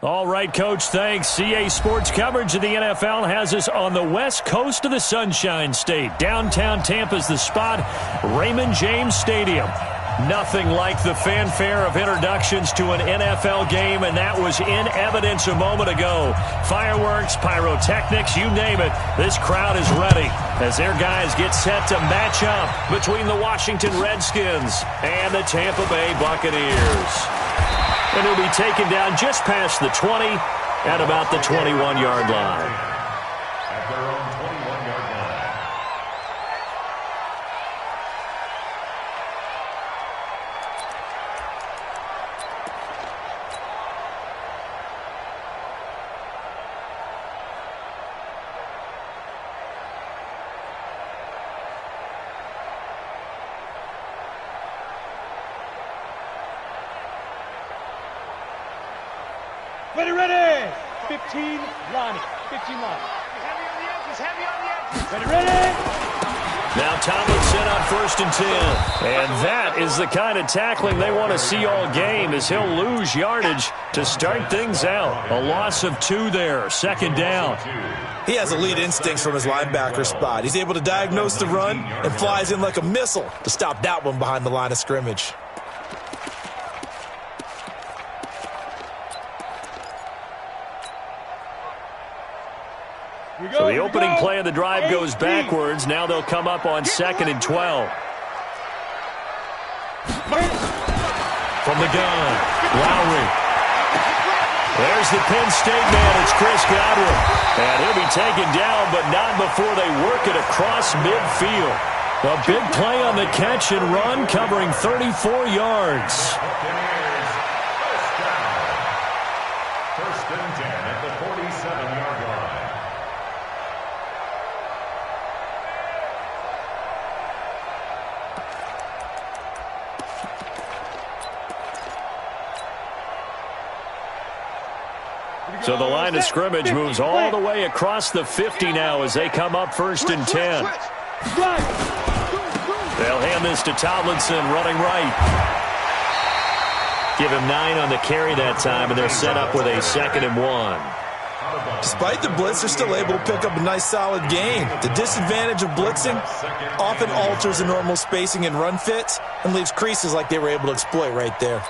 All right, Coach, thanks. CA Sports coverage of the NFL has us on the west coast of the Sunshine State. Downtown Tampa's the spot, Raymond James Stadium. Nothing like the fanfare of introductions to an NFL game, and that was in evidence a moment ago. Fireworks, pyrotechnics, you name it. This crowd is ready as their guys get set to match up between the Washington Redskins and the Tampa Bay Buccaneers. And he'll be taken down just past the 20 at about the 21-yard line. At their own 21-yard line. Ready. 15, Lonnie. 15, Lonnie. Heavy on the edges, heavy on the edges. Ready. Now Tomlinson on 1st and 10. And that is the kind of tackling they want to see all game, as he'll lose yardage to start things out. A loss of 2 there, 2nd down. He has elite instincts from his linebacker spot. He's able to diagnose the run and flies in like a missile to stop that one behind the line of scrimmage. So the opening play of the drive goes backwards. Now they'll come up on 2nd and 12. From the gun, Lowry. There's the Penn State man. It's Chris Godwin. And he'll be taken down, but not before they work it across midfield. A big play on the catch and run, covering 34 yards. First and 10 at the 47-yard line. So the line of scrimmage moves all the way across the 50 now as they come up 1st and 10. They'll hand this to Tomlinson, running right. Give him 9 on the carry that time, and they're set up with a 2nd and 1. Despite the blitz, they're still able to pick up a nice solid gain. The disadvantage of blitzing often alters the normal spacing and run fits and leaves creases like they were able to exploit right there.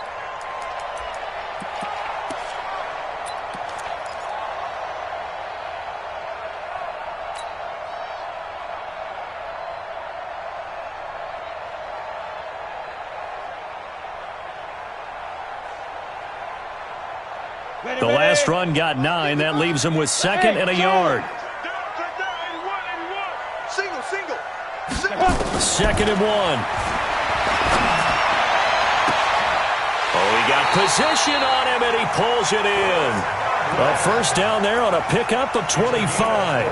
The last run got 9. That leaves him with 2nd and a yard. Single. 2nd and 1. Oh, he got position on him, and he pulls it in. A 1st down there on a pickup of 25.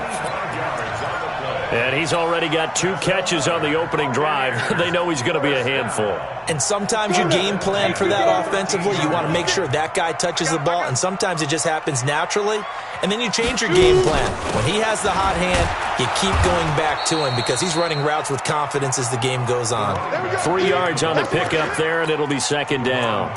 And he's already got 2 catches on the opening drive. They know he's going to be a handful. And sometimes you game plan for that offensively. You want to make sure that guy touches the ball, and sometimes it just happens naturally. And then you change your game plan. When he has the hot hand, you keep going back to him because he's running routes with confidence as the game goes on. 3 yards on the pickup there, and it'll be 2nd down.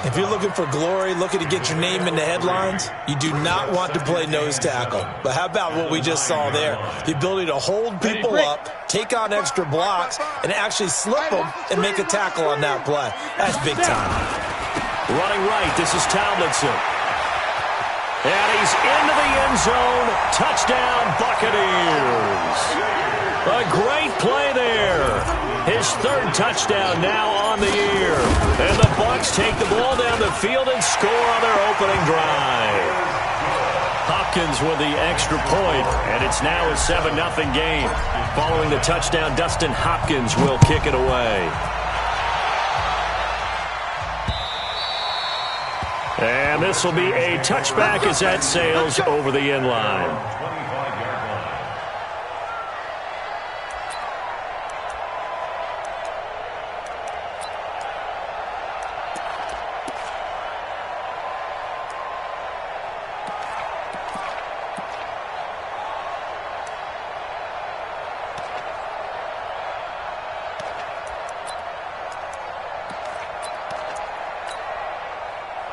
If you're looking for glory, looking to get your name in the headlines, you do not want to play nose tackle. But how about what we just saw there? The ability to hold people up, take on extra blocks, and actually slip them and make a tackle on that play. That's big time. Running right, this is Tomlinson. And he's into the end zone. Touchdown, Buccaneers. A great play there. His 3rd touchdown now on the year. And the Bucs take the ball down the field and score on their opening drive. Hopkins with the extra point, and it's now a 7-0 game. Following the touchdown, Dustin Hopkins will kick it away. And this will be a touchback as that sails over the end line.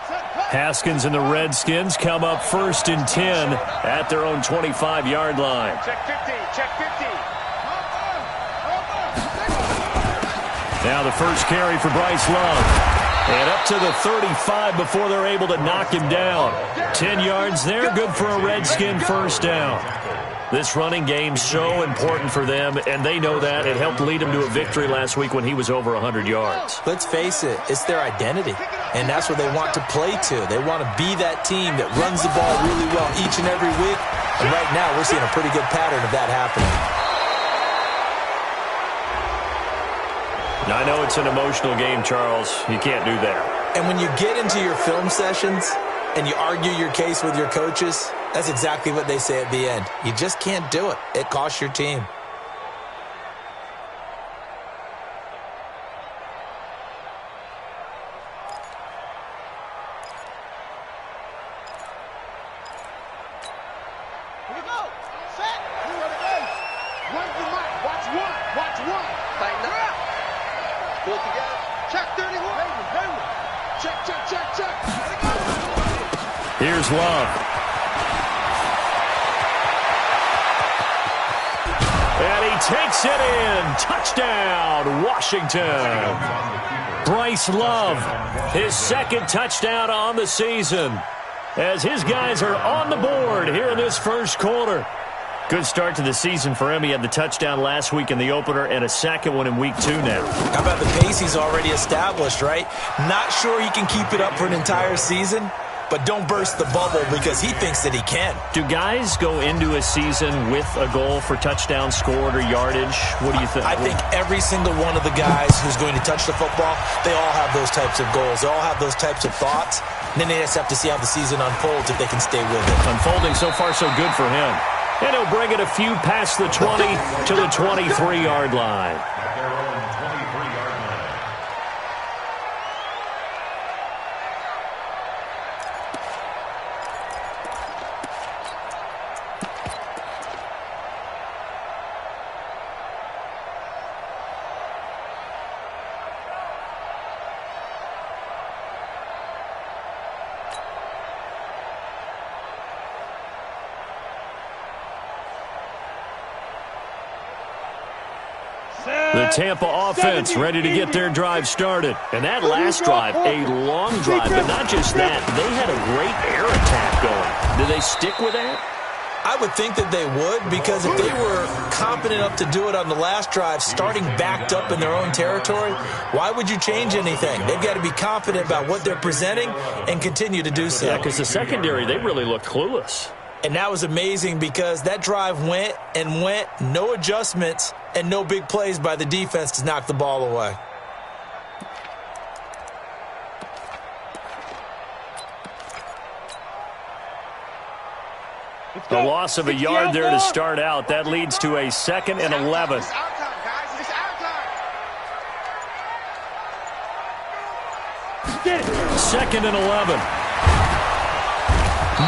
Set, Haskins and the Redskins come up 1st and 10 at their own 25-yard line. Check 50, check 50. Now the first carry for Bryce Love. And up to the 35 before they're able to knock him down. 10 yards there, good for a Redskin first down. This running game so important for them, and they know that. It helped lead them to a victory last week when he was over 100 yards. Let's face it, it's their identity, and that's what they want to play to. They want to be that team that runs the ball really well each and every week, and right now we're seeing a pretty good pattern of that happening. I know it's an emotional game, Charles. You can't do that. And when you get into your film sessions and you argue your case with your coaches, that's exactly what they say at the end. You just can't do it. It costs your team. Here we go. Set. Here are the base. Run the mic. Watch one. Watch one. Tighten up. Pull together. Check 31. Check, check, check, check. Here's Love. And he takes it in. Touchdown, Washington. Bryce Love, his second touchdown on the season, as his guys are on the board here in this first quarter. Good start to the season for him. He had the touchdown last week in the opener and a second one in week 2 now. How about the pace he's already established, right? Not sure he can keep it up for an entire season, but don't burst the bubble because he thinks that he can. Do guys go into a season with a goal for touchdown scored or yardage? What do you think? I think every single one of the guys who's going to touch the football, they all have those types of goals. They all have those types of thoughts. And then they just have to see how the season unfolds if they can stay with it. Unfolding so far so good for him. And he'll bring it a few past the 20 to the 23-yard line. At their own 23-yard line. The Tampa offense ready to get their drive started. And that last drive, a long drive, but not just that. They had a great air attack going. Do they stick with that? I would think that they would, because if they were competent enough to do it on the last drive, starting backed up in their own territory, why would you change anything? They've got to be confident about what they're presenting and continue to do so. Yeah, because the secondary, they really looked clueless. And that was amazing because that drive went and went, no adjustments, and no big plays by the defense to knock the ball away. The loss of a yard there to start out. That leads to a 2nd and 11. It's our time, guys. It's our time. 2nd and 11.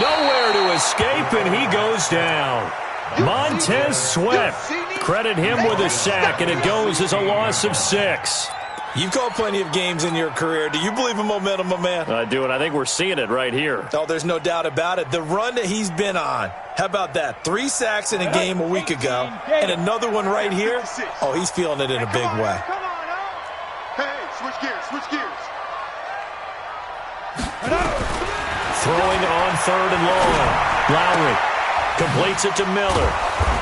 Nowhere to escape, and he goes down. Montez Sweat. Credit him with a sack, and it goes as a loss of 6. You've called plenty of games in your career. Do you believe in momentum, my man? I do, and I think we're seeing it right here. Oh, there's no doubt about it. The run that he's been on, how about that? 3 sacks in a game a week ago, and another one right here. Oh, he's feeling it in a big way. Come on, hey, switch gears, switch gears. Throwing on 3rd and long. Lowry completes it to Miller.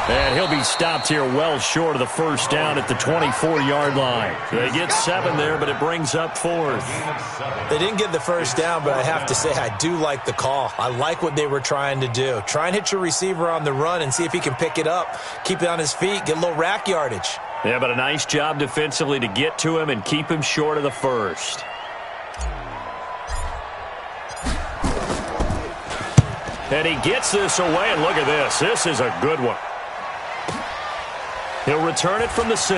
And he'll be stopped here well short of the first down at the 24-yard line. They get 7 there, but it brings up 4th. They didn't get the first down, but I have to say I do like the call. I like what they were trying to do. Try and hit your receiver on the run and see if he can pick it up, keep it on his feet, get a little rack yardage. Yeah, but a nice job defensively to get to him and keep him short of the first. And he gets this away, and look at this. This is a good one. He'll return it from the 6.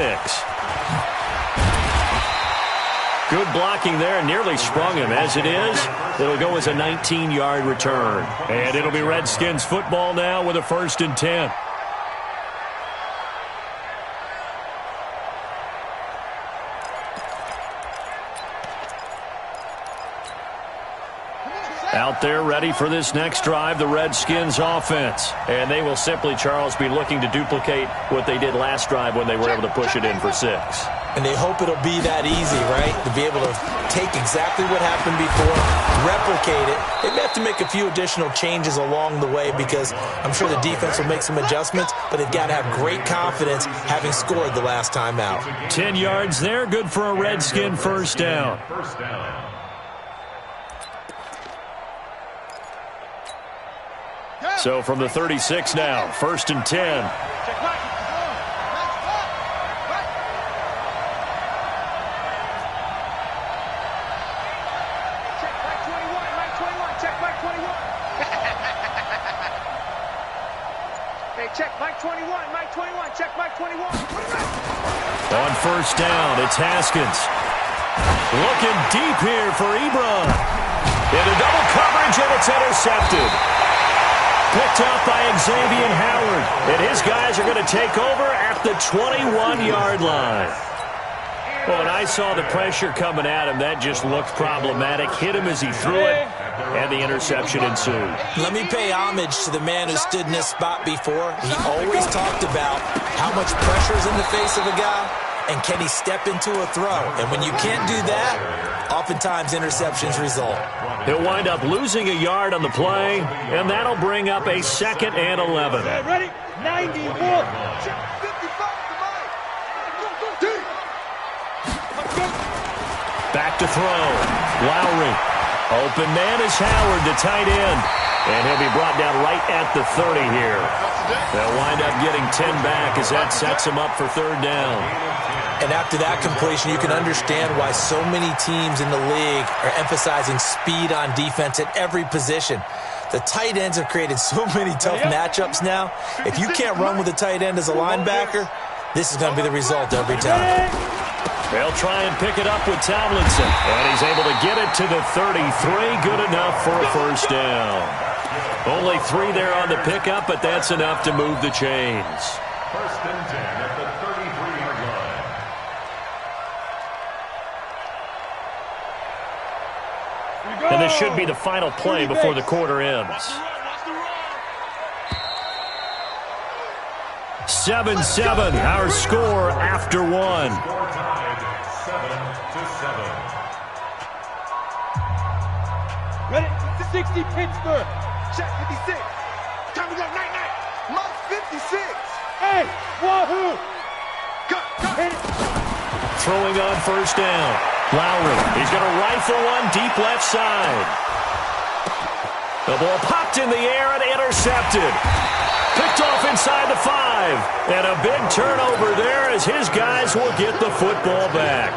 Good blocking there, and nearly sprung him. As it is, it'll go as a 19-yard return. And it'll be Redskins football now with a 1st and 10. Come on, set. Out there ready for this next drive, the Redskins offense. And they will simply, Charles, be looking to duplicate what they did last drive when they were able to push it in for 6. And they hope it'll be that easy, right? To be able to take exactly what happened before, replicate it. They may have to make a few additional changes along the way because I'm sure the defense will make some adjustments, but they've got to have great confidence having scored the last time out. 10 yards there, good for a Redskin first down. First down. So from the 36 now, 1st and 10. Check Mike 21, Mike 21, check Mike 21. On first down, it's Haskins. Looking deep here for Ebron. Into double coverage, and it's intercepted. Picked up by Xavier Howard. And his guys are going to take over at the 21-yard line. Well, when I saw the pressure coming at him, that just looked problematic. Hit him as he threw it, and the interception ensued. Let me pay homage to the man who stood in this spot before. He always talked about how much pressure is in the face of a guy, and can he step into a throw. And when you can't do that, oftentimes interceptions result. He'll wind up losing a yard on the play, and that'll bring up a 2nd and 11. Ready? 91. Back to throw. Lowry. Open man is Howard, the tight end. And he'll be brought down right at the 30 here. They'll wind up getting 10 back as that sets him up for 3rd down. And after that completion, you can understand why so many teams in the league are emphasizing speed on defense at every position. The tight ends have created so many tough matchups now. If you can't run with a tight end as a linebacker, this is going to be the result every time. They'll try and pick it up with Tomlinson. And he's able to get it to the 33. Good enough for a first down. Only 3 there on the pickup, but that's enough to move the chains. 1st and 10 at the 33-yard line. And this should be the final play before the quarter ends. 7-7, our score after 1. Score tied 7-7. Ready? 60 Pittsburgh. Check 56. Time to go, night. Mike 56. Hey, wahoo! Go. Hit it. Throwing on first down. Lowry, he's going to rifle one deep left side. The ball popped in the air and intercepted. Picked off inside the 5. And a big turnover there as his guys will get the football back.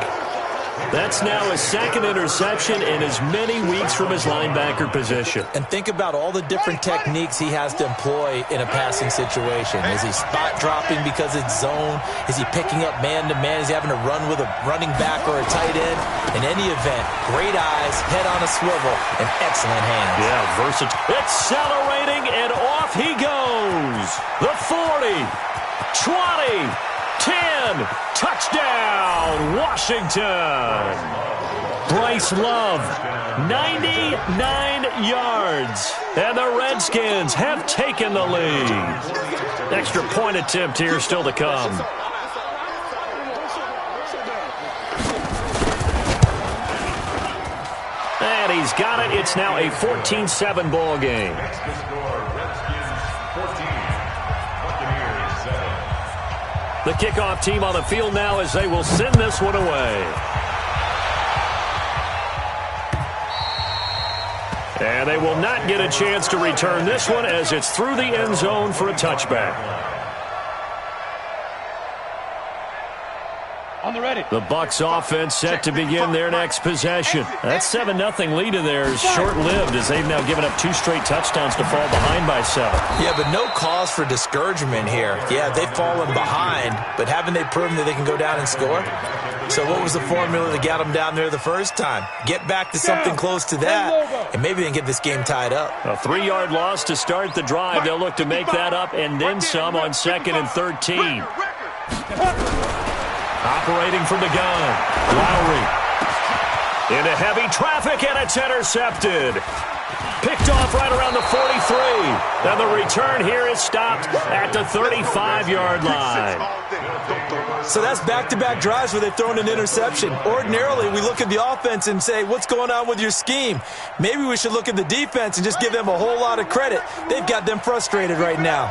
That's now his 2nd interception in as many weeks from his linebacker position. And think about all the different techniques he has to employ in a passing situation. Is he spot dropping because it's zone? Is he picking up man-to-man? Is he having to run with a running back or a tight end? In any event, great eyes, head on a swivel, and excellent hands. Yeah, versatile. Accelerating, and off he goes. The 40, 20, 10, touchdown, Washington. Bryce Love, 99 yards. And the Redskins have taken the lead. Extra point attempt here still to come. And he's got it. It's now a 14-7 ball game. The kickoff team on the field now as they will send this one away. And they will not get a chance to return this one as it's through the end zone for a touchback. On the ready. The Bucs offense set to begin their next possession. That 7-0 lead of theirs short-lived as they've now given up 2 straight touchdowns to fall behind by 7. Yeah, but no cause for discouragement here. Yeah, they've fallen behind, but haven't they proven that they can go down and score? So what was the formula that got them down there the first time? Get back to something close to that, and maybe they can get this game tied up. A 3-yard loss to start the drive. They'll look to make that up and then some on 2nd and 13. Operating from the gun, Lowry. Into heavy traffic, and it's intercepted. Picked off right around the 43. And the return here is stopped at the 35-yard line. So that's back-to-back drives where they've thrown an interception. Ordinarily, we look at the offense and say, what's going on with your scheme? Maybe we should look at the defense and just give them a whole lot of credit. They've got them frustrated right now.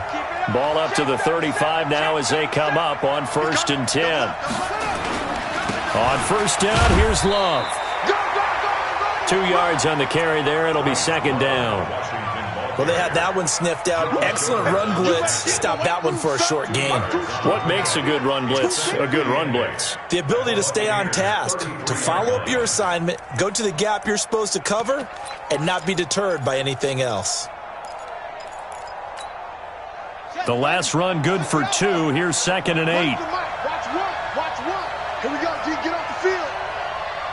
Ball up to the 35 now as they come up on 1st and 10. On 1st down, here's Love. 2 yards on the carry there. It'll be 2nd down. Well, they had that one sniffed out. Excellent run blitz. Stop that one for a short gain. What makes a good run blitz a good run blitz? The ability to stay on task, to follow up your assignment, go to the gap you're supposed to cover, and not be deterred by anything else. The last run good for 2. Here's 2nd and 8. Watch one. Watch one. Here we go, D. Get off the field.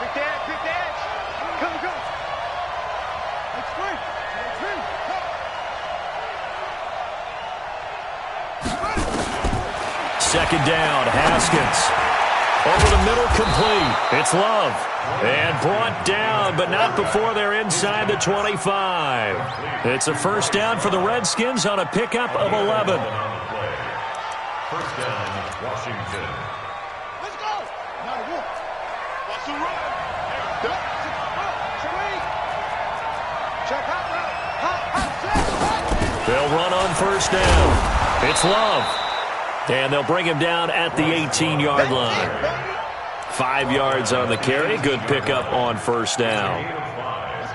Big edge. Big edge. Come, go. It's free. Second down, Haskins. Over the middle, complete. It's Love. And brought down, but not before they're inside the 25. It's a 1st down for the Redskins on a pickup of 11. 1st down, Washington. Let's go. Now the wolf. Watch the run. Check out route. They'll run on 1st down. It's Love. And they'll bring him down at the 18-yard line. 5 yards on the carry. Good pickup on 1st down.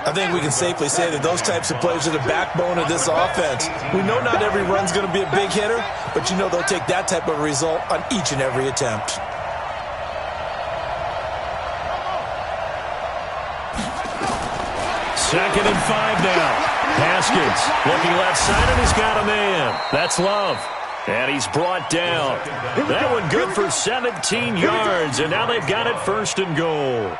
I think we can safely say that those types of plays are the backbone of this offense. We know not every run's going to be a big hitter, but you know they'll take that type of result on each and every attempt. Second and 5 now. Haskins looking left side, and he's got a man. That's Love. And he's brought down. That one good for 17 yards, and now they've got it 1st and goal.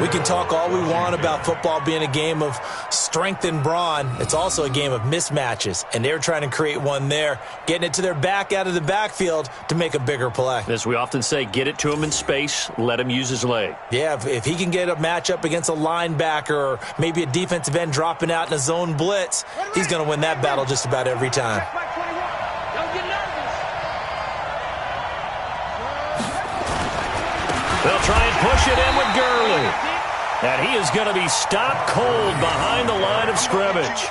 We can talk all we want about football being a game of strength and brawn. It's also a game of mismatches, and they're trying to create one there, getting it to their back out of the backfield to make a bigger play. As we often say, get it to him in space, let him use his leg. Yeah, if he can get a matchup against a linebacker or maybe a defensive end dropping out in a zone blitz, he's going to win that battle just about every time. They'll try and push it in with Gurley. And he is going to be stopped cold behind the line of scrimmage.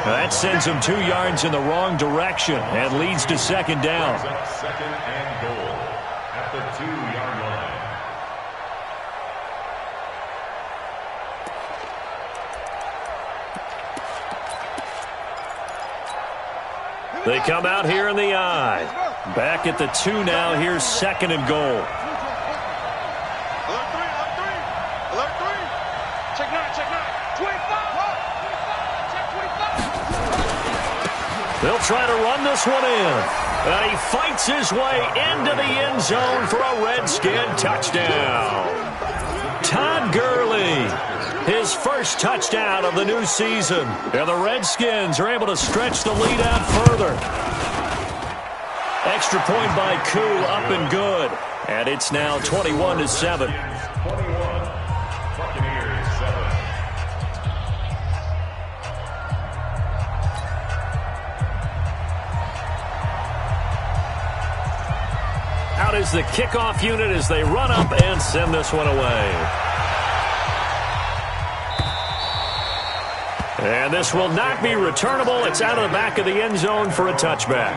That sends him 2 yards in the wrong direction and leads to 2nd down. 2nd and goal at the 2-yard line. They come out here in the I. Back at the 2 now. Here's 2nd and goal. Alert 3. Check 9. 25. Check 25. They'll try to run this one in. And he fights his way into the end zone for a Redskin touchdown. Todd Gurley, his 1st touchdown of the new season. And the Redskins are able to stretch the lead out further. Extra point by Koo, up and good. And it's now 21-7. 21, Buccaneers 7. Out is the kickoff unit as they run up and send this one away. And this will not be returnable. It's out of the back of the end zone for a touchback.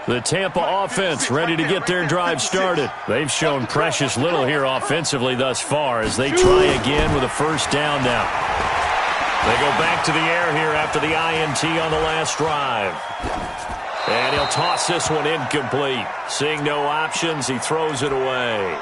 The Tampa offense ready to get their drive started. They've shown precious little here offensively thus far as they try again with a 1st down now. They go back to the air here after the INT on the last drive. And he'll toss this one incomplete. Seeing no options, he throws it away.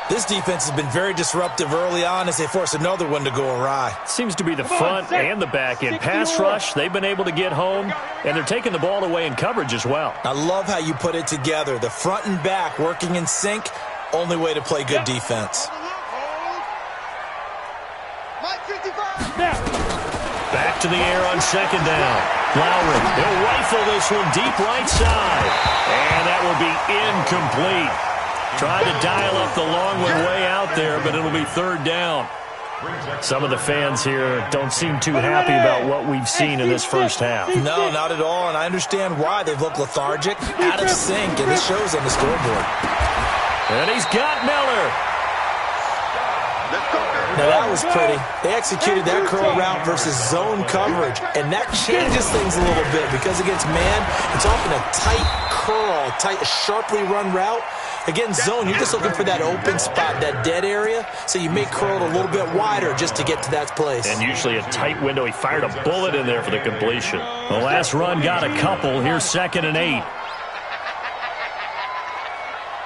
This defense has been very disruptive early on as they force another one to go awry. Seems to be the front and the back end. Pass rush, they've been able to get home, and they're taking the ball away in coverage as well. I love how you put it together. The front and back working in sync, only way to play good defense. Mike 55. Back to the air on 2nd down. Lowry, he'll rifle this one deep right side. And that will be incomplete. Tried to dial up the long one way out there, but it'll be third down. Some of the fans here don't seem too happy about what we've seen in this first half. No, not at all, and I understand why. They've looked lethargic, out of sync, and it shows on the scoreboard. And he's got Miller. Now that was pretty. They executed that curl route versus zone coverage, and that changes things a little bit because against man, it's often a tight curl, tight, sharply run route. Against zone, you're just looking for that open spot, that dead area, so you may curl it a little bit wider just to get to that place. And usually a tight window. He fired a bullet in there for the completion. The last run got a couple. Here's 2nd and 8.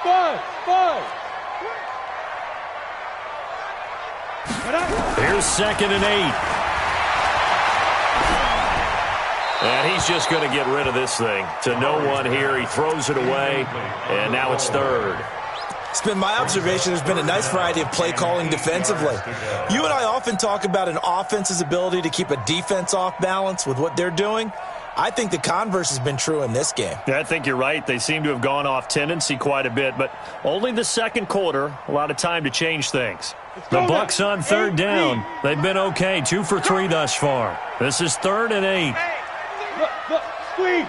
Five. Here's 2nd and 8. And he's just going to get rid of this thing. To no one here. He throws it away, and now it's 3rd. It's been my observation there's been a nice variety of play calling defensively. You and I often talk about an offense's ability to keep a defense off balance with what they're doing. I think the converse has been true in this game. Yeah, I think you're right. They seem to have gone off tendency quite a bit, but only the second quarter, a lot of time to change things. The Bucs on 3rd down. They've been okay, 2 for 3 thus far. This is 3rd and 8. Look, squeeze.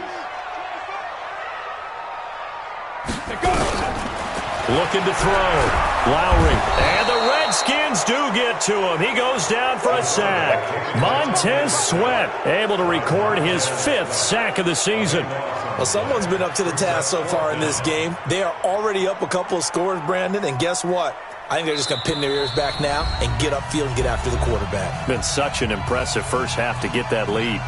Looking to throw. Lowry. And the Redskins do get to him. He goes down for a sack. Montez Sweat able to record his 5th sack of the season. Well, someone's been up to the task so far in this game. They are already up a couple of scores, Brandon, and guess what? I think they're just going to pin their ears back now and get upfield and get after the quarterback. Been such an impressive first half to get that lead.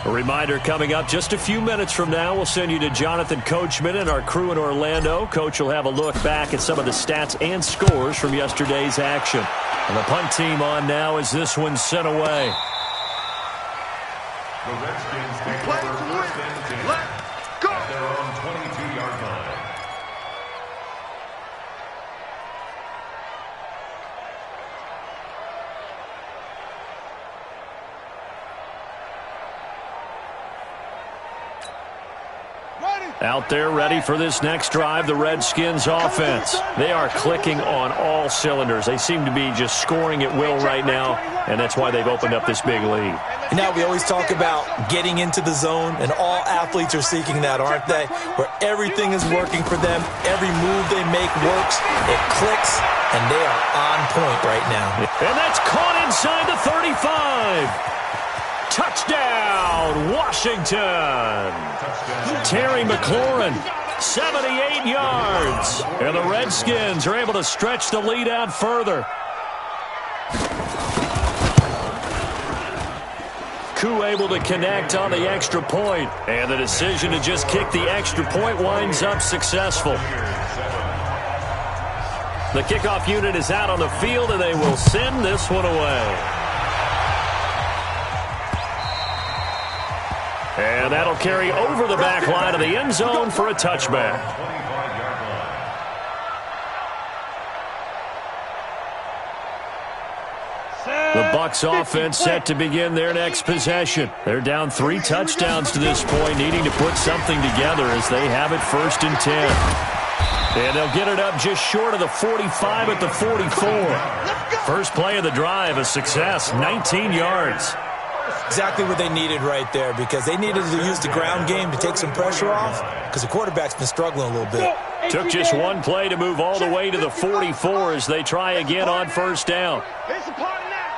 A reminder coming up just a few minutes from now, we'll send you to Jonathan Coachman and our crew in Orlando. Coach will have a look back at some of the stats and scores from yesterday's action. And the punt team on now as this one's sent away. The Redskins take over 1st and 10 at their own 22-yard line. Out there ready for this next drive, the Redskins offense. They are clicking on all cylinders. They seem to be just scoring at will right now, and that's why they've opened up this big lead. And now we always talk about getting into the zone, and all athletes are seeking that, aren't they? Where everything is working for them, every move they make works, it clicks, and they are on point right now. And that's caught inside the 35. Touchdown, Washington. Terry McLaurin, 78 yards. And the Redskins are able to stretch the lead out further. Koo able to connect on the extra point. And the decision to just kick the extra point winds up successful. The kickoff unit is out on the field, and they will send this one away. And that'll carry over the back line of the end zone for a touchback. The Bucs offense set to begin their next possession. They're down 3 touchdowns to this point, needing to put something together as they have it 1st and 10. And they'll get it up just short of the 45 at the 44. First play of the drive, a success, 19 yards. Exactly what they needed right there, because they needed to use the ground game to take some pressure off, because the quarterback's been struggling a little bit. Took just one play to move all the way to the 44 as they try again on 1st down. Here's the party now.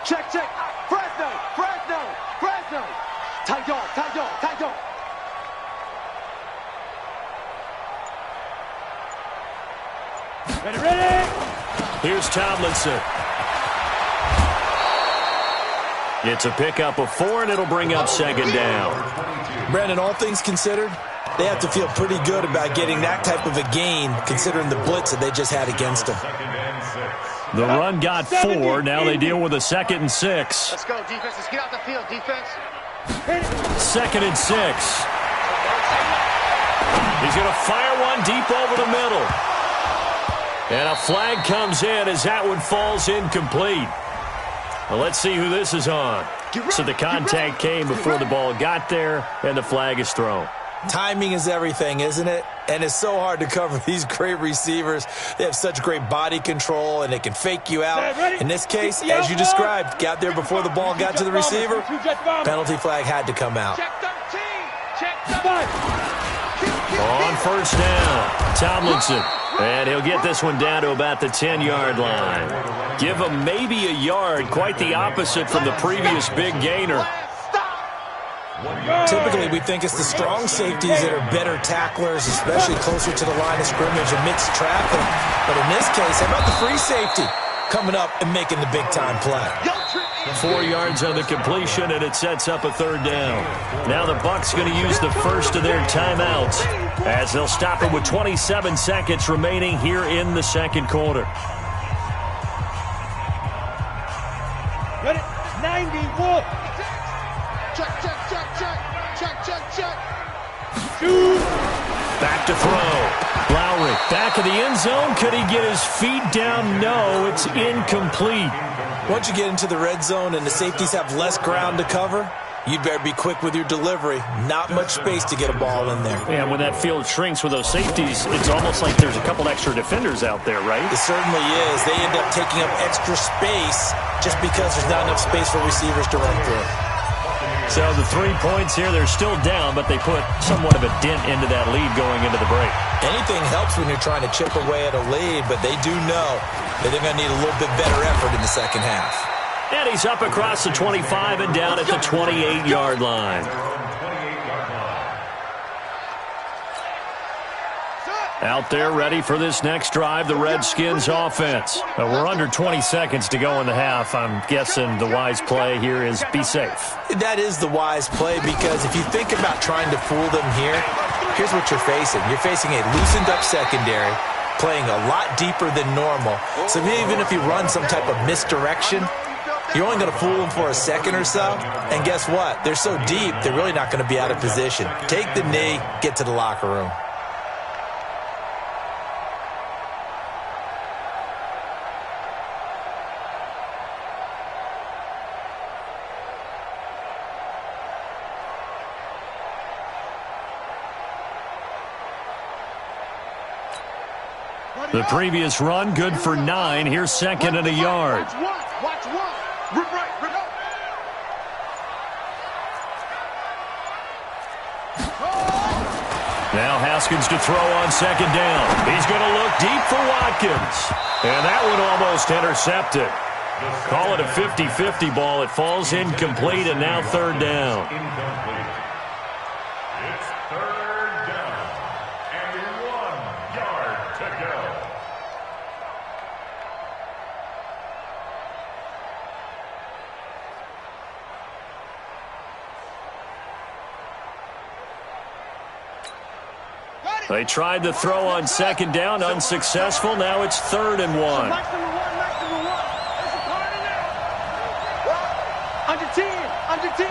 Check. Fresno. Tight dog. Ready. Here's Tomlinson. It's a pickup of 4, and it'll bring up 2nd down. Brandon, all things considered, they have to feel pretty good about getting that type of a gain, considering the blitz that they just had against them. The run got 4. Now they deal with a 2nd and 6. Let's go, defense. Let's get out the field, defense. 2nd and 6. He's going to fire one deep over the middle. And a flag comes in as that one falls incomplete. Well, let's see who this is on. So the contact came before the ball got there, and the flag is thrown. Timing is everything, isn't it? And it's so hard to cover these great receivers. They have such great body control, and they can fake you out. In this case, as you described, got there before the ball got to the receiver. Penalty flag had to come out. On first down, Tomlinson. And he'll get this one down to about the 10-yard line. Give him maybe a yard, quite the opposite from the previous big gainer. Typically, we think it's the strong safeties that are better tacklers, especially closer to the line of scrimmage amidst traffic. But in this case, how about the free safety coming up and making the big-time play? 4 yards on the completion, and it sets up a third down. Now the Bucs going to use the first of their timeouts as they'll stop it with 27 seconds remaining here in the second quarter. Ready? 91. Check. Shoot. Back to throw. Lowry back of the end zone. Could he get his feet down? No, it's incomplete. Once you get into the red zone and the safeties have less ground to cover, you'd better be quick with your delivery. Not much space to get a ball in there. Yeah, when that field shrinks with those safeties, it's almost like there's a couple extra defenders out there, right? It certainly is. They end up taking up extra space just because there's not enough space for receivers to run through. So the 3 points here, they're still down, but they put somewhat of a dent into that lead going into the break. Anything helps when you're trying to chip away at a lead, but they do know that they're going to need a little bit better effort in the second half. And he's up across the 25 and down at the 28-yard line. Out there ready for this next drive, the Redskins offense. We're under 20 seconds to go in the half. I'm guessing the wise play here is be safe. That is the wise play, because if you think about trying to fool them here, here's what you're facing. You're facing a loosened up secondary, playing a lot deeper than normal. So even if you run some type of misdirection, you're only going to fool them for a second or so. And guess what? They're so deep, they're really not going to be out of position. Take the knee, get to the locker room. The previous run, good for 9. Here's second and a yard. Watch one. Rip right. Now Haskins to throw on second down. He's going to look deep for Watkins. And that one almost intercepted. Call it a 50-50 ball. It falls incomplete, and now third down. It's third down and 1 yard to go. They tried to throw on second down, unsuccessful. Now it's 3rd and 1. Under 10.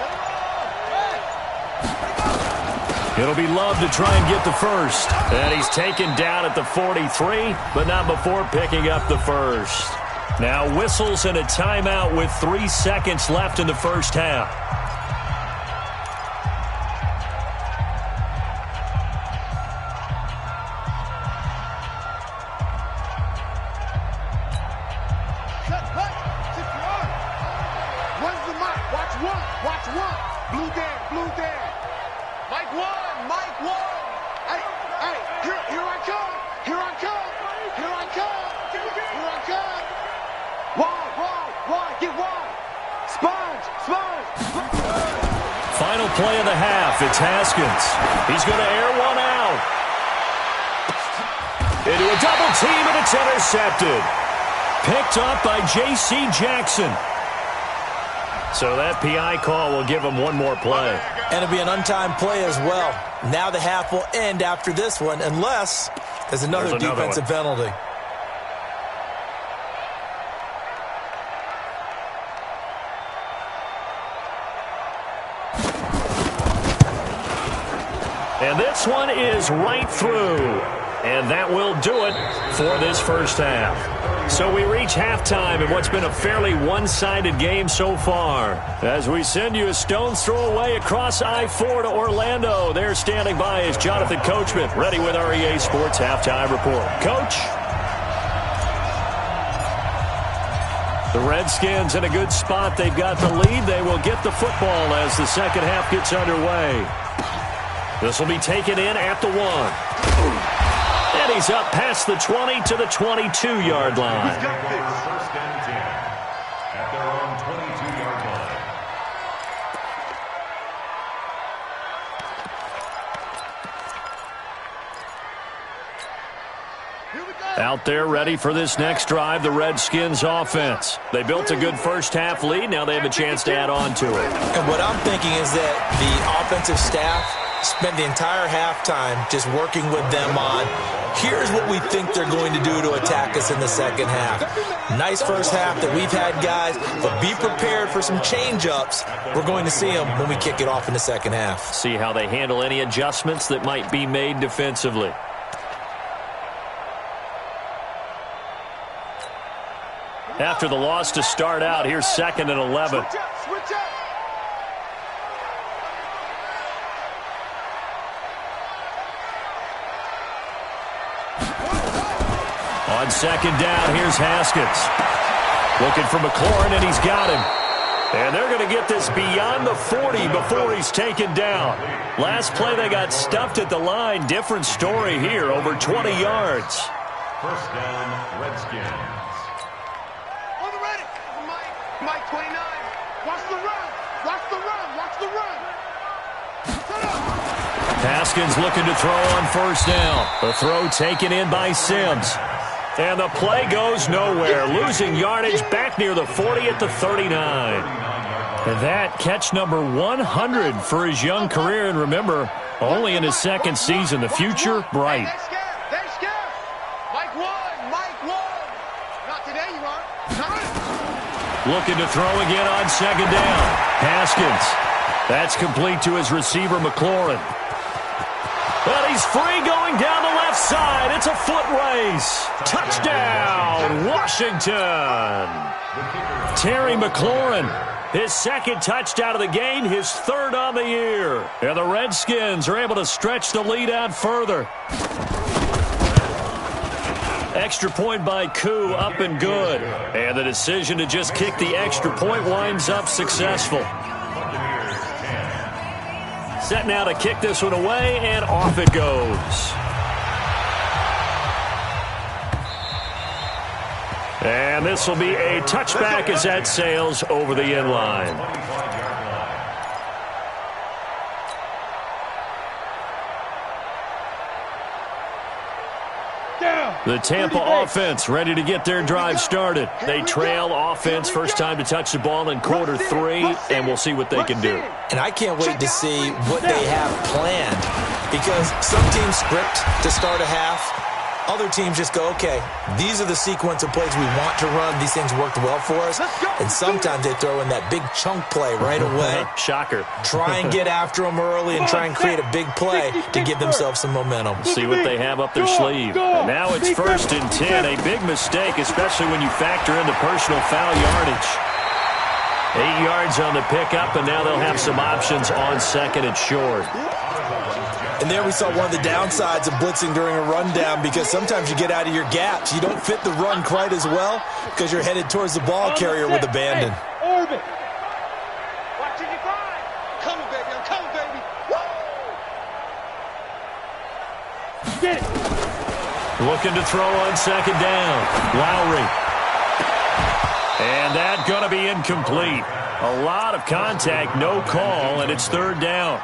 It'll be Love to try and get the first. And he's taken down at the 43, but not before picking up the first. Now whistles and a timeout with 3 seconds left in the first half. Watch one. Blue Dan. Mike one. Hey, here I come. Wide, get wide. Sponge. Final play of the half. It's Haskins. He's going to air one out. Into a double team, and it's intercepted. Picked up by J.C. Jackson. So that PI call will give him one more play. And it'll be an untimed play as well. Now the half will end after this one, unless there's another defensive penalty. And this one is right through. And that will do it for this first half. So we reach halftime in what's been a fairly one-sided game so far. As we send you a stone's throw away across I-4 to Orlando. There standing by is Jonathan Coachman, ready with our EA Sports Halftime Report. Coach? The Redskins in a good spot. They've got the lead. They will get the football as the second half gets underway. This will be taken in at the 1. And he's up past the 20 to the 22-yard line. He's got this. First and 10 at their own 22-yard line. Out there ready for this next drive, the Redskins offense. They built a good first half lead. Now they have a chance to add on to it. And what I'm thinking is that the offensive staff spent the entire halftime just working with them on, here's what we think they're going to do to attack us in the second half. Nice first half that we've had, guys, but be prepared for some change-ups. We're going to see them when we kick it off in the second half. See how they handle any adjustments that might be made defensively. After the loss to start out, here's 2nd and 11. Switch up. On 2nd down, here's Haskins. Looking for McLaurin, and he's got him. And they're going to get this beyond the 40 before he's taken down. Last play, they got stuffed at the line. Different story here, over 20 yards. First down, Redskins. Mike 29. Watch the run. Watch the run. Watch the run. Set up. Haskins looking to throw on first down. The throw taken in by Sims. And the play goes nowhere. Losing yardage back near the 40 at the 39. And that catch number 100 for his young career. And remember, only in his second season. The future bright. They're scared. Mike 1. Not today, you are. Looking to throw again on 2nd down. Haskins. That's complete to his receiver, McLaurin. But he's free going down the left side. It's a foot race. Touchdown, Washington. Terry McLaurin, his 2nd touchdown of the game, his 3rd on the year. And the Redskins are able to stretch the lead out further. Extra point by Koo, up and good. And the decision to just kick the extra point winds up successful. Set now to kick this one away, and off it goes. And this will be a touchback as that sails over the end line. The Tampa offense ready to get their drive started. They trail offense first time to touch the ball in quarter 3, and we'll see what they can do. And I can't wait to see what they have planned, because some teams script to start a half. Other teams just go, okay, these are the sequence of plays we want to run. These things worked well for us. And sometimes they throw in that big chunk play right away. Shocker. Try and get after them early and try and create a big play to give themselves some momentum. See what they have up their sleeve. And now it's 1st and 10. A big mistake, especially when you factor in the personal foul yardage. 8 yards on the pickup, and now they'll have some options on 2nd and short. And there we saw one of the downsides of blitzing during a rundown, because sometimes you get out of your gaps. You don't fit the run quite as well because you're headed towards the ball carrier with abandon. Orbit. Watching you grind. Coming, baby. I'm coming, baby. Woo! Get it. Looking to throw on 2nd down. Lowry. And that going to be incomplete. A lot of contact, no call, and it's 3rd down.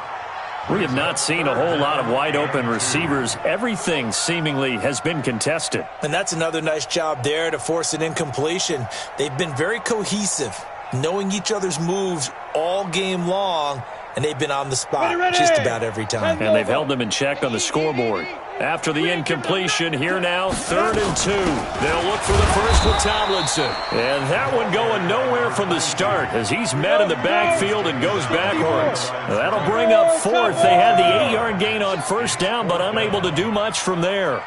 We have not seen a whole lot of wide-open receivers. Everything seemingly has been contested. And that's another nice job there to force an incompletion. They've been very cohesive, knowing each other's moves all game long, and they've been on the spot just about every time. And they've held them in check on the scoreboard. After the incompletion, here now, 3rd and 2. They'll look for the first with Tomlinson. And that one going nowhere from the start as he's met in the backfield and goes backwards. That'll bring up 4th. They had the 8-yard gain on first down, but unable to do much from there.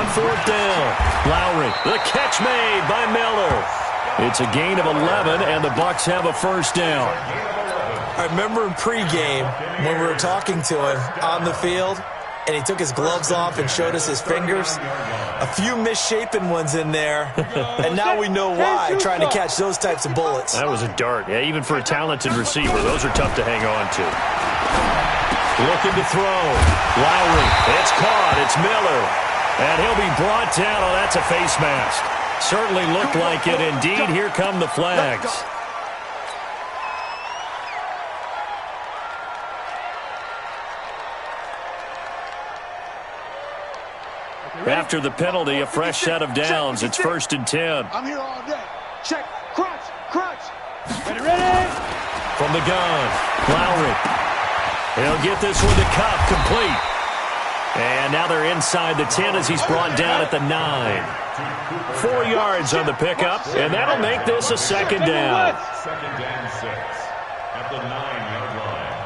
4th down. Lowry, the catch made by Miller. It's a gain of 11, and the Bucs have a 1st down. I remember in pregame when we were talking to him on the field, and he took his gloves off and showed us his fingers. A few misshapen ones in there, and now we know why, trying to catch those types of bullets. That was a dart. Yeah, even for a talented receiver, those are tough to hang on to. Looking to throw. Lowry, it's caught. It's Miller. And he'll be brought down. Oh, that's a face mask. Certainly looked like it. Indeed, here come the flags. After the penalty, a fresh set of downs. It's 1st and 10. I'm here all day. Check. Crunch. Crunch. Ready? From the gun, Lowry. He'll get this one to Cup, complete. And now they're inside the 10 as he's brought down at the 9. 4 yards on the pickup, and that'll make this a 2nd down. 2nd and 6 at the 9-yard line.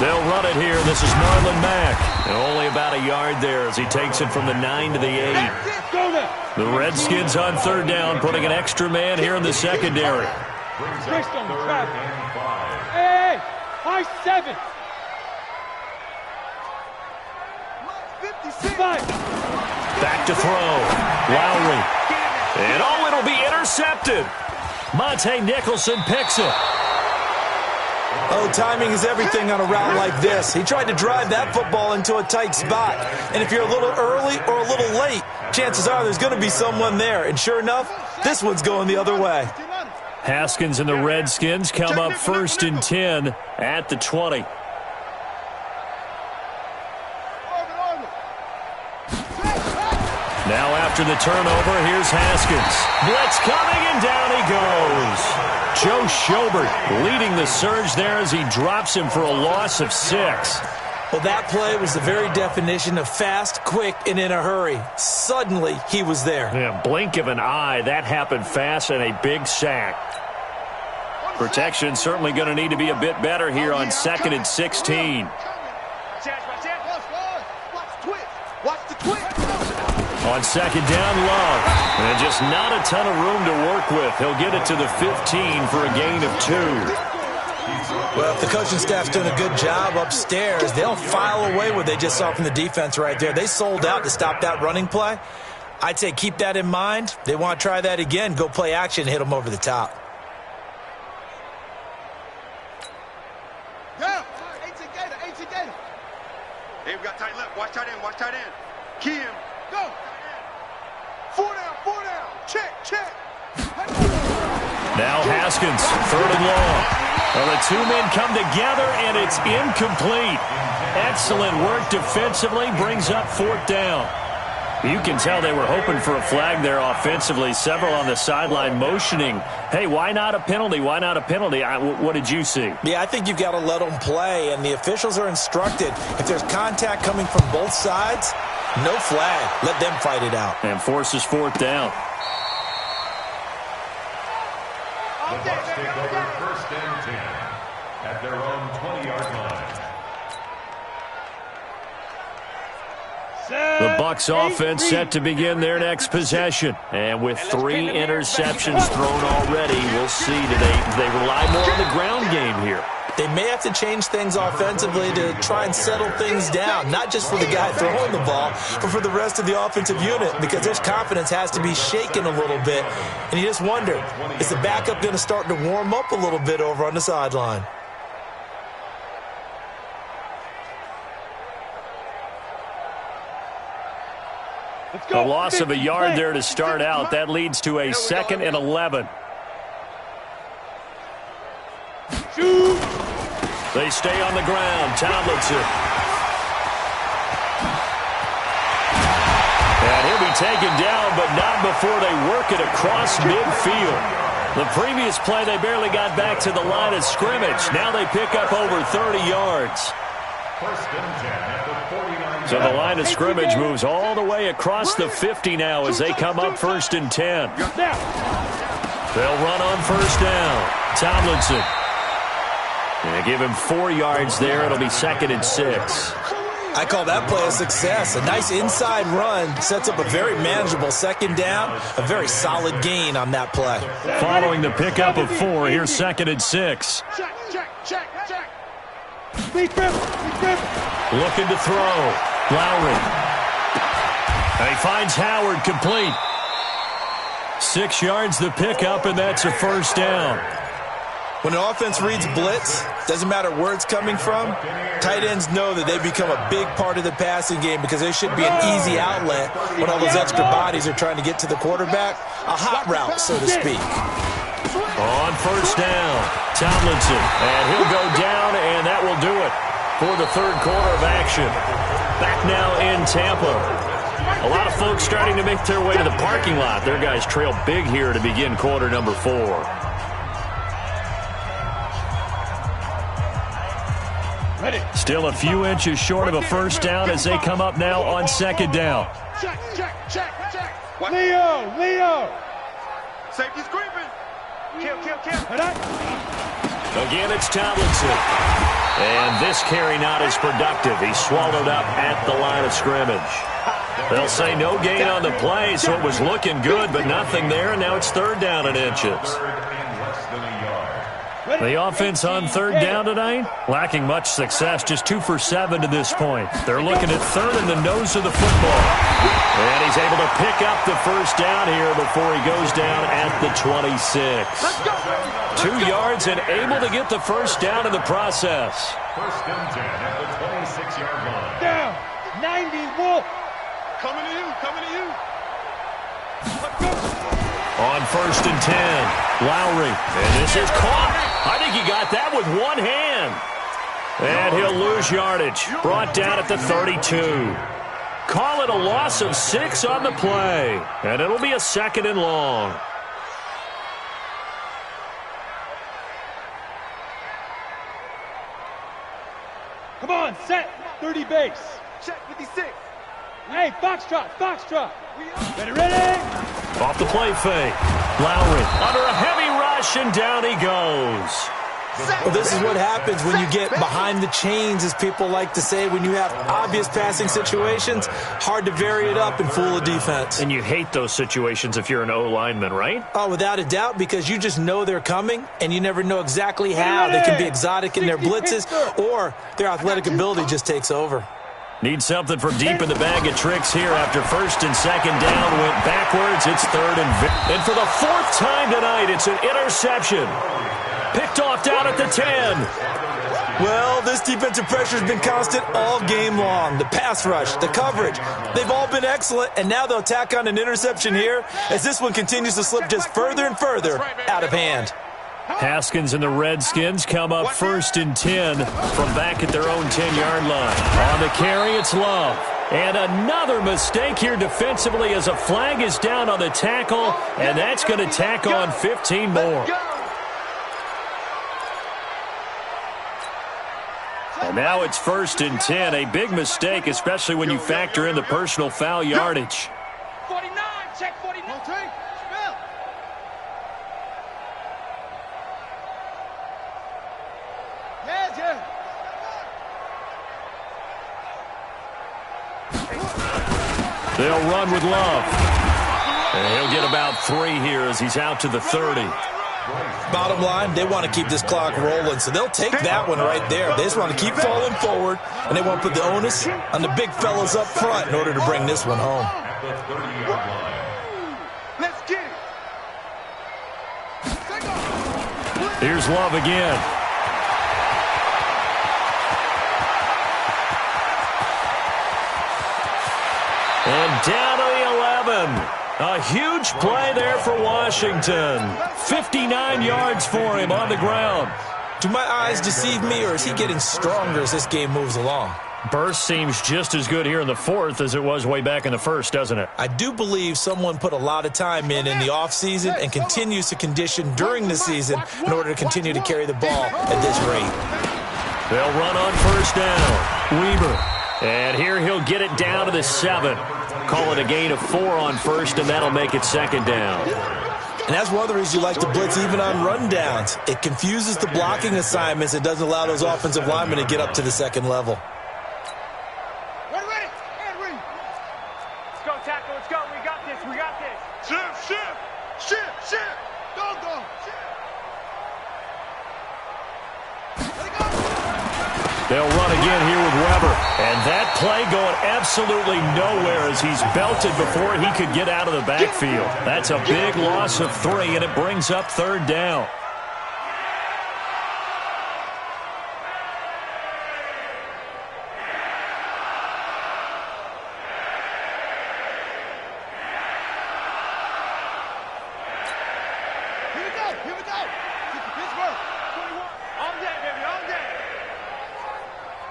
They'll run it here. This is Marlon Mack. And only about a yard there as he takes it from the 9 to the 8. The Redskins on 3rd down, putting an extra man here in the secondary. Brings up 3rd and 5. Hey, high 7. 5. Back to throw. Lowry. And oh, it'll be intercepted. Monte Nicholson picks it. Oh, timing is everything on a route like this. He tried to drive that football into a tight spot. And if you're a little early or a little late, chances are there's going to be someone there. And sure enough, this one's going the other way. Haskins and the Redskins come up 1st and 10 at the 20. Now after the turnover, here's Haskins. Blitz coming, and down he goes. Joe Schobert leading the surge there as he drops him for a loss of 6. Well, that play was the very definition of fast, quick, and in a hurry. Suddenly, he was there. Yeah, blink of an eye. That happened fast and a big sack. Protection certainly going to need to be a bit better here on 2nd and 16. On 2nd down, Love. And just not a ton of room to work with. He'll get it to the 15 for a gain of 2. Well, if the coaching staff's doing a good job upstairs, they'll file away what they just saw from the defense right there. They sold out to stop that running play. I'd say keep that in mind. They want to try that again. Go play action, hit them over the top. Yeah. 18 Gator. Hey, we got tight left. Watch tight end. Kim. Go. 4 down. Check. Now Haskins, 3rd and long. Well, the 2 men come together, and it's incomplete. Excellent work defensively, brings up 4th down. You can tell they were hoping for a flag there offensively. Several on the sideline motioning, hey, why not a penalty? What did you see? Yeah, I think you've got to let them play, and the officials are instructed. If there's contact coming from both sides, no flag. Let them fight it out. And forces 4th down. The Bucs take over 1st and 10 at their own 20-yard line. The Bucs offense set to begin their next possession. And with 3 interceptions thrown already, we'll see do they rely more on the ground game here. They may have to change things offensively to try and settle things down, not just for the guy throwing the ball, but for the rest of the offensive unit, because their confidence has to be shaken a little bit. And you just wonder, is the backup going to start to warm up a little bit over on the sideline? A loss of a yard there to start out. That leads to a 2nd and 11. Shoot. They stay on the ground. Tomlinson. And he'll be taken down, but not before they work it across midfield. The previous play, they barely got back to the line of scrimmage. Now they pick up over 30 yards. 1st and 10 at the 49. So the line of scrimmage moves all the way across the 50 now as they come up 1st and 10. They'll run on 1st down. Tomlinson. And give him 4 yards there. It'll be 2nd and 6. I call that play a success. A nice inside run sets up a very manageable second down, a very solid gain on that play. Following the pickup of 4, here's 2nd and 6. Check. Looking to throw. Lowry. And he finds Howard complete. 6 yards the pickup, and that's a first down. When an offense reads blitz, doesn't matter where it's coming from, tight ends know that they become a big part of the passing game because they should be an easy outlet when all those extra bodies are trying to get to the quarterback. A hot route, so to speak. On first down, Tomlinson. And he'll go down, and that will do it for the third quarter of action. Back now in Tampa. A lot of folks starting to make their way to the parking lot. Their guys trail big here to begin quarter number 4. Still a few inches short of a first down as they come up now on second down. Check. Leo. Safety's creeping. Kill. Again, it's Tomlinson. And this carry not as productive. He's swallowed up at the line of scrimmage. They'll say no gain on the play, so it was looking good, but nothing there, and now it's third down in inches. The offense on third down tonight, lacking much success, just 2 for 7 to this point. They're looking at third in the nose of the football. And he's able to pick up the first down here before he goes down at the 26. 2 yards and able to get the first down in the process. First and 10 at the 26-yard line. Down. 90 Wolf. Coming to you. On first and 10, Lowry. And this is caught. I think he got that with one hand. And he'll lose yardage. Brought down at the 32. Call it a loss of 6 on the play. And it'll be a 2nd and long. Come on, set. 30 base. Check 56. Hey, Foxtrot. Ready? Off the play fake. Lowry under a heavy rush, and down he goes. Well, this is what happens when you get behind the chains, as people like to say. When you have obvious passing situations, hard to vary it up and fool a defense. And you hate those situations if you're an O-lineman, right? Oh, without a doubt, because you just know they're coming, and you never know exactly how. They can be exotic in their blitzes, or their athletic ability just takes over. Need something from deep in the bag of tricks here after first and second down went backwards. It's third and for the 4th time tonight, it's an interception. Picked off down at the 10. Well, this defensive pressure has been constant all game long. The pass rush, the coverage, they've all been excellent, and now they'll tack on an interception here as this one continues to slip just further and further out of hand. Haskins and the Redskins come up first and 10 from back at their own 10-yard line. On the carry, it's Love. And another mistake here defensively as a flag is down on the tackle, and that's going to tack on 15 more. And now it's first and 10, a big mistake, especially when you factor in the personal foul yardage. 49, check 49. They'll run with Love. And he'll get about 3 here as he's out to the 30. Bottom line, they want to keep this clock rolling, so they'll take that one right there. They just want to keep falling forward, and they want to put the onus on the big fellas up front in order to bring this one home. Let's get it. Here's Love again. And down to the 11. A huge play there for Washington. 59 yards for him on the ground. Do my eyes deceive me, or is he getting stronger as this game moves along? Burst seems just as good here in the 4th as it was way back in the 1st, doesn't it? I do believe someone put a lot of time in the offseason and continues to condition during the season in order to continue to carry the ball at this rate. They'll run on first down. Weaver. And here he'll get it down to the 7. Call it a gain of 4 on first, and that'll make it second down. And that's one of the reasons you like to blitz even on rundowns. It confuses the blocking assignments. It doesn't allow those offensive linemen to get up to the second level. tackle. Let's go. We got this. We got this. Shift. Go. Shift. Let it go. They'll run again here with Weber. And that play going absolutely nowhere as he's belted before he could get out of the backfield. That's a big loss of 3, and it brings up 3rd down. Here we go. Pittsburgh. 21. All day, baby. All day.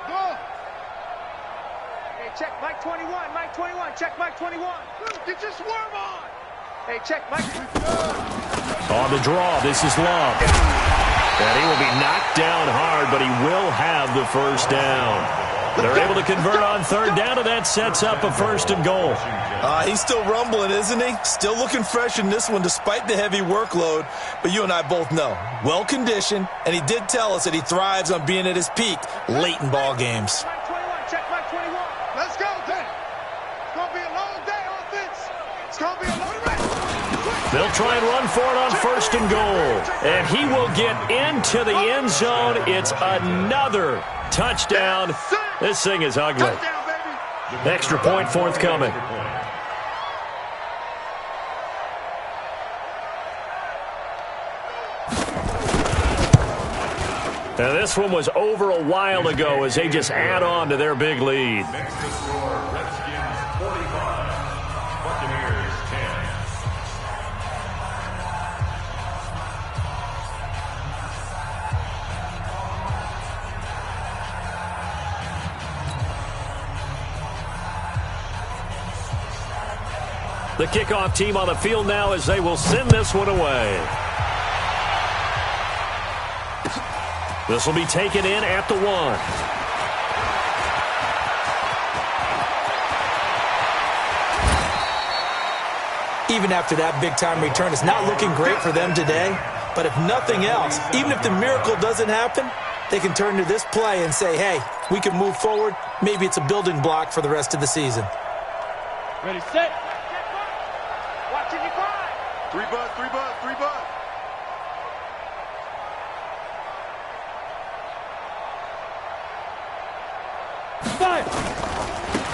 Go. Hey, check Mike 21. Mike 21. Check Mike 21. Get your swerve on. Hey, check Mike. On the draw, this is Love. And he will be knocked down hard, but he will have the 1st down. They're able to convert on 3rd down, and that sets up a 1st and goal. He's still rumbling, isn't he? Still looking fresh in this one despite the heavy workload. But you and I both know, well-conditioned, and he did tell us that he thrives on being at his peak late in ball games. Mike 21. Check Mike 21. Let's go, Dan. It's going to be a long day on offense. It's going to be a long race. They'll try and run for it on 1st and goal. And he will get into the end zone. It's another touchdown. This thing is ugly. Touchdown, baby. Extra point forthcoming. Now this one was over a while ago as they just add on to their big lead. Next to score, Redskins 45, Buccaneers 10. The kickoff team on the field now as they will send this one away. This will be taken in at the 1. Even after that big-time return, it's not looking great for them today. But if nothing else, even if the miracle doesn't happen, they can turn to this play and say, hey, we can move forward. Maybe it's a building block for the rest of the season. Ready, set. Watching you fly. 3 bucks. Fire.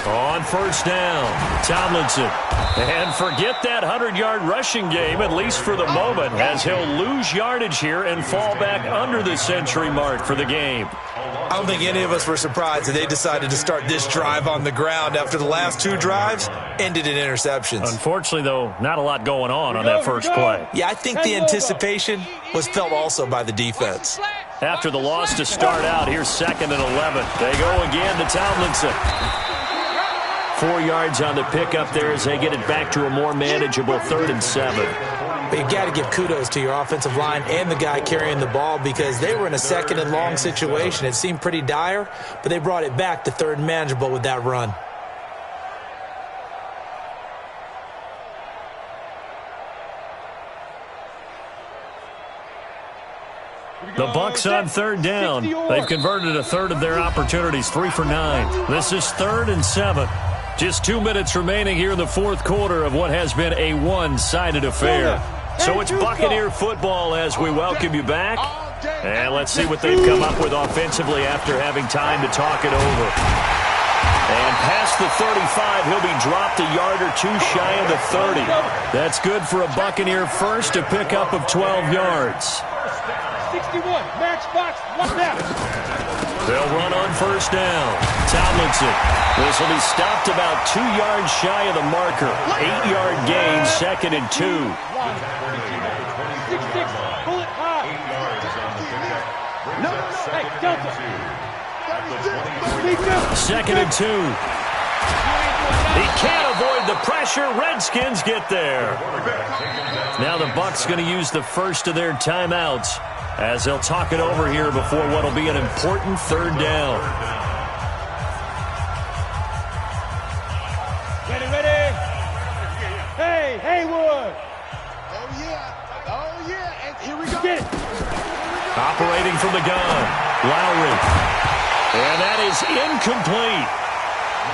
On 1st down, Tomlinson. And forget that 100-yard rushing game, at least for the moment, as he'll lose yardage here and fall back under the century mark for the game. I don't think any of us were surprised that they decided to start this drive on the ground after the last 2 drives ended in interceptions. Unfortunately, though, not a lot going on that first play. Yeah, I think the anticipation was felt also by the defense. After the loss to start out, here's 2nd and 11. They go again to Tomlinson. 4 yards on the pickup there as they get it back to a more manageable 3rd and 7. But you got to give kudos to your offensive line and the guy carrying the ball because they were in a 2nd and long situation. It seemed pretty dire, but they brought it back to 3rd and manageable with that run. The Bucs on 3rd down. They've converted a 1/3 of their opportunities, 3 for 9. This is 3rd and 7. Just 2 minutes remaining here in the 4th quarter of what has been a one-sided affair. So it's Buccaneer football as we welcome you back. And let's see what they've come up with offensively after having time to talk it over. And past the 35, he'll be dropped a yard or 2 shy of the 30. That's good for a Buccaneer first, a pickup of 12 yards. 61, match box, one down. They'll run on 1st down. Tomlinson. This will be stopped about 2 yards shy of the marker. 8-yard gain, 2nd and 2. 6-6, bullet high. No. Hey, Delta. 2nd and 2. He can't avoid the pressure. Redskins get there. Now the Bucs going to use the first of their timeouts as they'll talk it over here before what will be an important 3rd down. Ready. Hey, Haywood. Oh, yeah. And here we go. Get it. Operating from the gun, Lowry. And that is incomplete.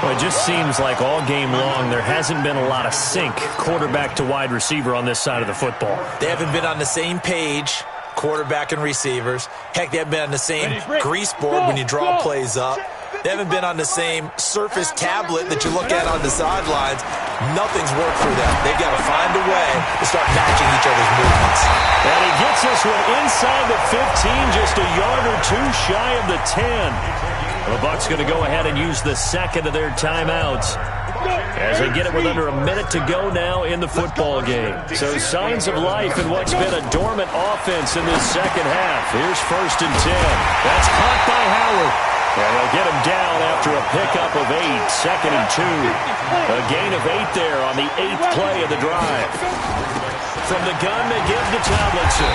Well, it just seems like all game long there hasn't been a lot of sync quarterback to wide receiver on this side of the football. They haven't been on the same page, quarterback and receivers. Heck, they haven't been on the same grease board when you draw plays up. They haven't been on the same surface tablet that you look at on the sidelines. Nothing's worked for them. They've got to find a way to start matching each other's movements. And he gets this one inside the 15, just a yard or two shy of the 10. The Bucs going to go ahead and use the second of their timeouts as they get it with under a minute to go now in the football game. So signs of life in what's been a dormant offense in this second half. Here's 1st and 10. That's caught by Howard. And they'll get him down after a pickup of 8. 2nd and 2. A gain of 8 there on the 8th play of the drive. From the gun, they give to Tomlinson.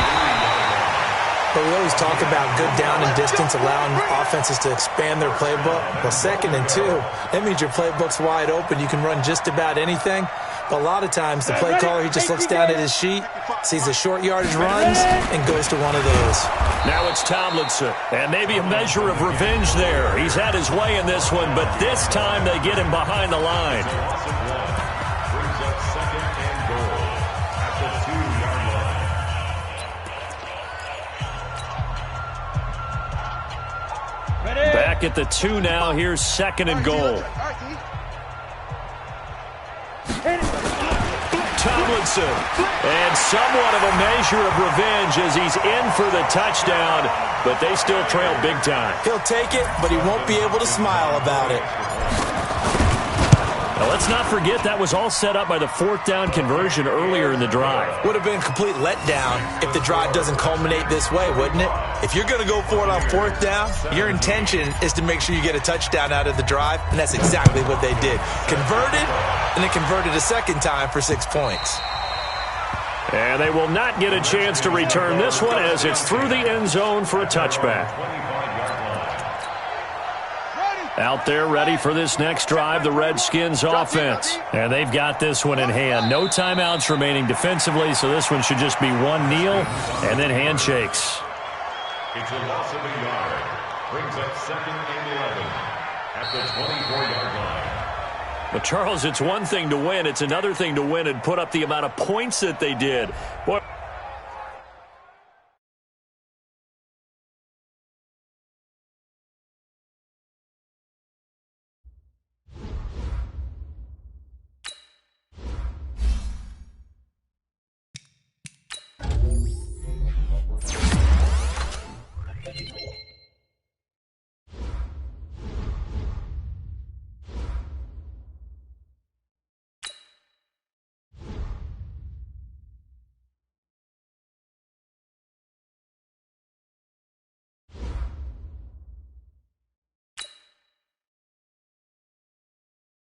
But we always talk about good down and distance, allowing offenses to expand their playbook. Well, 2nd and 2, that means your playbook's wide open. You can run just about anything. But a lot of times, the play caller, he just looks down at his sheet, sees the short yardage runs, and goes to one of those. Now it's Tomlinson, and maybe a measure of revenge there. He's had his way in this one, but this time they get him behind the line. Back at the 2 now. Here's 2nd and goal. Tomlinson, and somewhat of a measure of revenge as he's in for the touchdown, but they still trail big time. He'll take it, but he won't be able to smile about it. Now, let's not forget that was all set up by the 4th down conversion earlier in the drive. Would have been a complete letdown if the drive doesn't culminate this way, wouldn't it? If you're going to go for it on 4th down, your intention is to make sure you get a touchdown out of the drive, and that's exactly what they did. Converted, and then converted a 2nd time for 6 points. And they will not get a chance to return this one as it's through the end zone for a touchback. Out there ready for this next drive, the Redskins offense. And they've got this one in hand. No timeouts remaining defensively, so this one should just be one kneel and then handshakes. It's a loss of a yard. Brings up 2nd and 11 at the 24-yard line. But, Charles, it's one thing to win. It's another thing to win and put up the amount of points that they did. Boy.